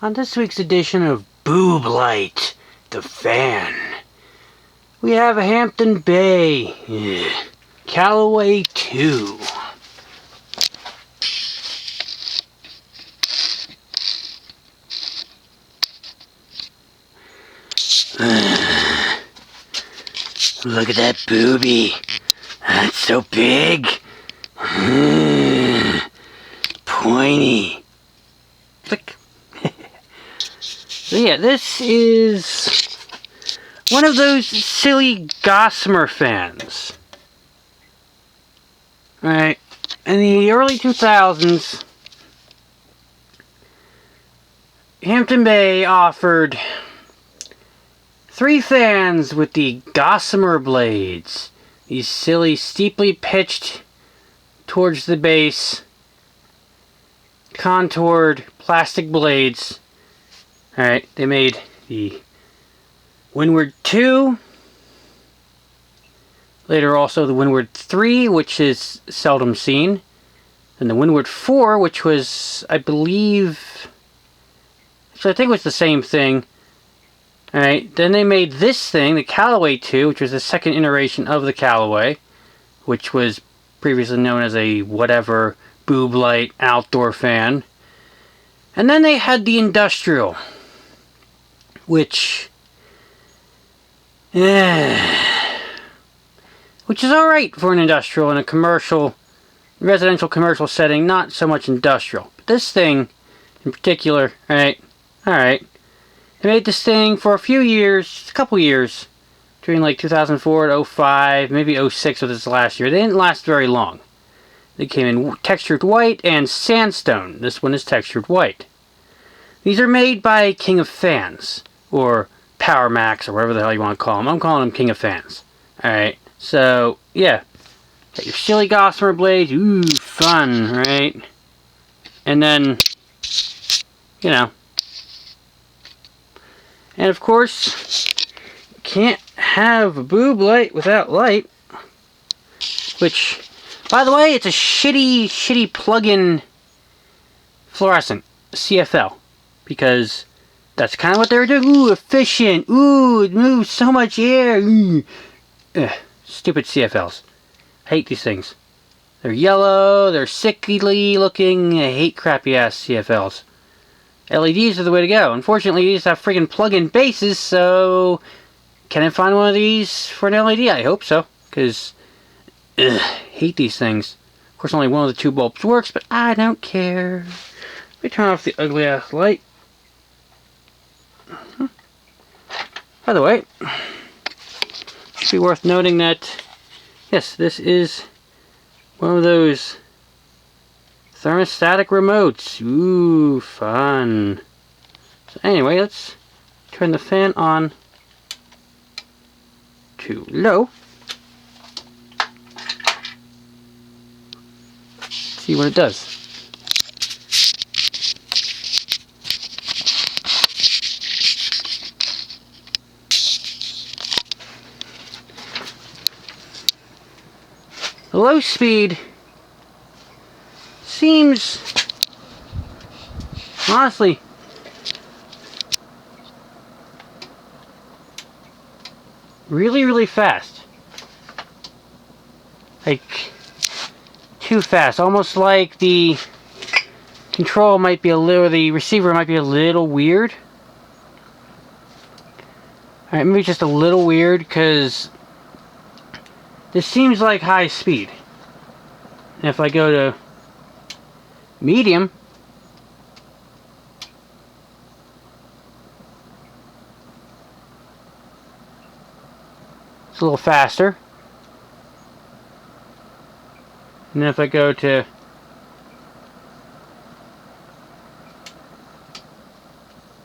On this week's edition of Boob Light, the fan, we have a Hampton Bay Callaway II. Look at that boobie. That's so big. Pointy. Click. So yeah, this is one of those silly Gossamer fans. Right. In the early 2000s, Hampton Bay offered 3 fans with the Gossamer blades. These silly, steeply pitched towards the base, contoured plastic blades. Alright, they made the Windward II, later also the Windward III, which is seldom seen, and the Windward IV, which was, I believe, actually I think it was the same thing. Alright, then they made this thing, the Callaway II, which was the second iteration of the Callaway, which was previously known as a whatever boob light outdoor fan. And then they had the Industrial, which is alright for an industrial in a commercial, residential commercial setting, not so much industrial. But this thing in particular, alright. They made this thing for a few years, a couple years, between like 2004 to 05, maybe 06 was this last year. They didn't last very long. They came in textured white and sandstone. This one is textured white. These are made by King of Fans, or Power Max, or whatever the hell you want to call them. I'm calling them King of Fans. Alright, so, yeah. Got your silly Gossamer blades. Ooh, fun, right? And then, you know. And of course, you can't have a boob light without light. Which, by the way, it's a shitty plug-in fluorescent, CFL. Because that's kind of what they were doing. Ooh, efficient. Ooh, it moves so much air. Ooh. Ugh, stupid CFLs. I hate these things. They're yellow, they're sickly looking. I hate crappy ass CFLs. LEDs are the way to go. Unfortunately, these have friggin' plug-in bases, so can I find one of these for an LED? I hope so, because hate these things. Of course, only one of the 2 bulbs works, but I don't care. Let me turn off the ugly ass light. By the way, it should be worth noting that, yes, this is one of those thermostatic remotes. Ooh, fun. So anyway, let's turn the fan on to low. See what it does. The low speed seems, honestly, really fast. Like, too fast. Almost like the control might be a little, the receiver might be a little weird. Alright, maybe just a little weird, because this seems like high speed. And if I go to medium, it's a little faster. And then if I go to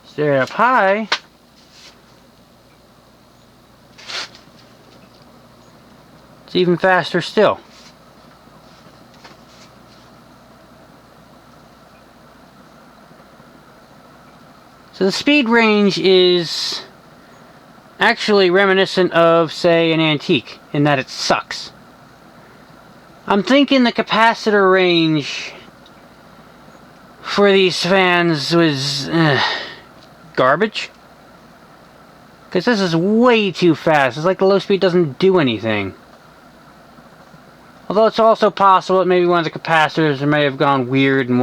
stare up high, it's even faster still. So the speed range is actually reminiscent of, say, an antique, in that it sucks. I'm thinking the capacitor range for these fans was garbage. Because this is way too fast. It's like the low speed doesn't do anything. Although it's also possible that maybe one of the capacitors may have gone weird in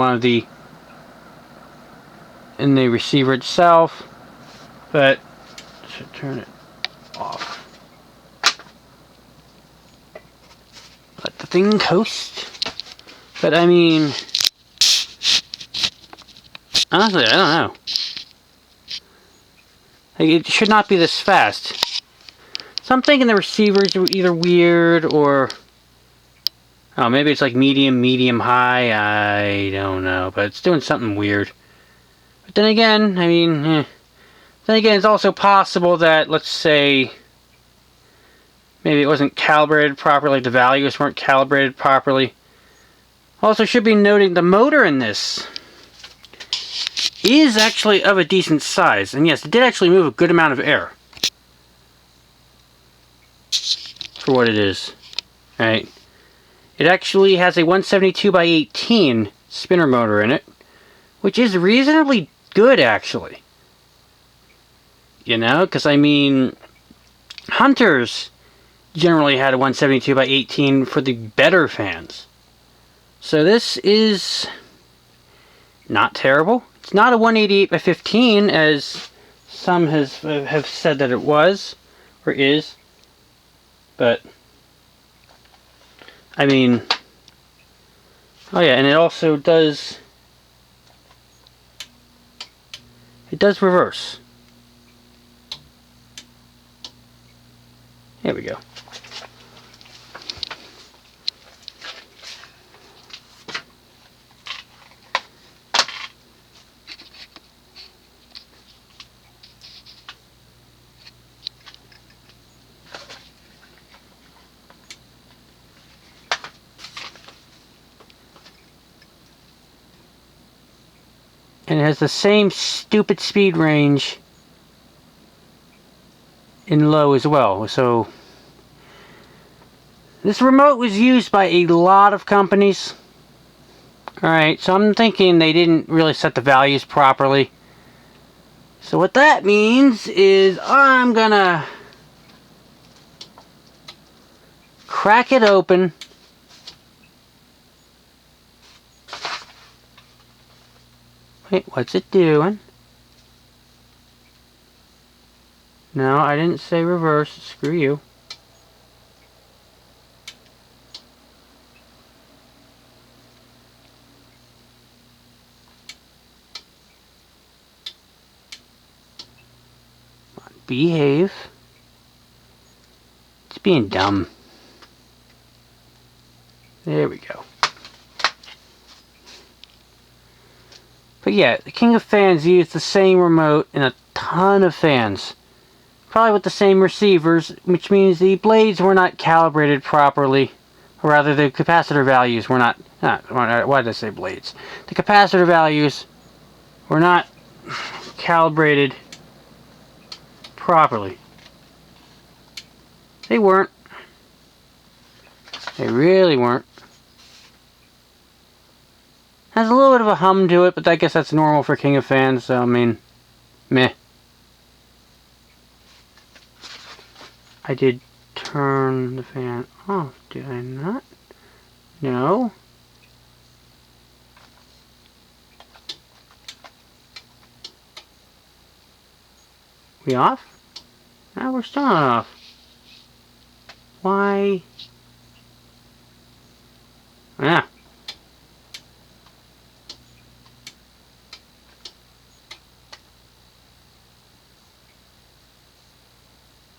in the receiver itself. But I should turn it off. Let the thing coast. But I mean, honestly, I don't know. Like, it should not be this fast. So I'm thinking the receivers are either weird or... Oh, maybe it's like medium, high. I don't know. But it's doing something weird. But then again, I mean... Then again, it's also possible that, let's say... Maybe it wasn't calibrated properly. The values weren't calibrated properly. Also should be noting the motor in this is actually of a decent size. And yes, it did actually move a good amount of air. For what it is. Right? It actually has a 172 by 18 spinner motor in it. Which is reasonably good, actually. You know? Because, I mean... Hunters generally had a 172 by 18 for the better fans. So this is... not terrible. It's not a 188 by 15 as some have said that it was or is, but I mean, oh yeah, and it also does reverse. Here we go. And it has the same stupid speed range in low as well. So this remote was used by a lot of companies. Alright, so I'm thinking they didn't really set the values properly. So what that means is I'm gonna crack it open. Wait, what's it doing? No, I didn't say reverse. Screw you. Behave. It's being dumb. There we go. But yeah, the King of Fans used the same remote in a ton of fans. Probably with the same receivers, which means the blades were not calibrated properly. Or rather, the capacitor values were not... why did I say blades? The capacitor values were not calibrated properly. They weren't. They really weren't. Has a little bit of a hum to it, but I guess that's normal for King of Fans, so I mean, meh. I did turn the fan off, did I not? No. We off? No, we're still not off. Why? Ah.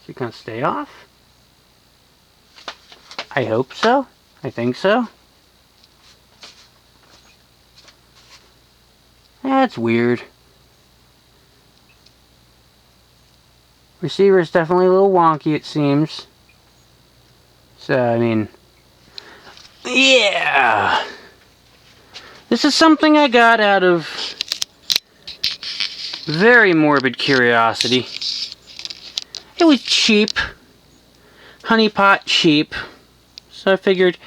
Is it gonna stay off? I hope so. I think so. That's weird. Receiver is definitely a little wonky, it seems. So, I mean... yeah! This is something I got out of very morbid curiosity. It was cheap. Honeypot cheap. So I figured,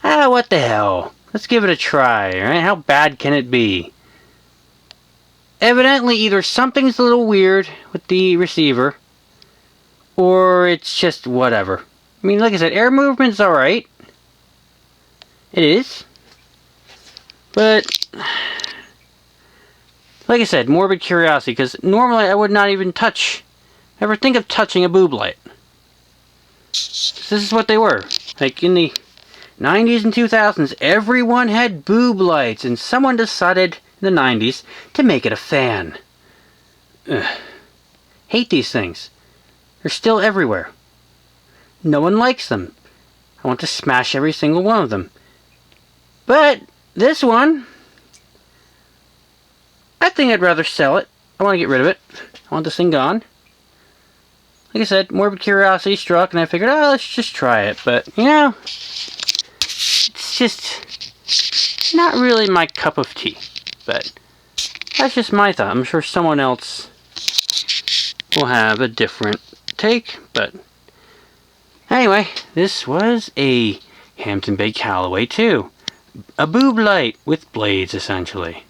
what the hell? Let's give it a try, right? How bad can it be? evidently either something's a little weird with the receiver, or it's just whatever. I mean, like I said, air movement's alright. It is. But, like I said, morbid curiosity, because normally I would not even ever think of touching a boob light. This is what they were. Like in the 90s and 2000s, everyone had boob lights, and someone decided in the 90s to make it a fan. Ugh. Hate these things. They're still everywhere. No one likes them. I want to smash every single one of them. But this one, I think I'd rather sell it. I want to get rid of it. I want this thing gone. Like I said, morbid curiosity struck, and I figured, oh, let's just try it. But, you know, it's just not really my cup of tea. But that's just my thought. I'm sure someone else will have a different take. But anyway, this was a Hampton Bay Callaway II. A boob light with blades, essentially.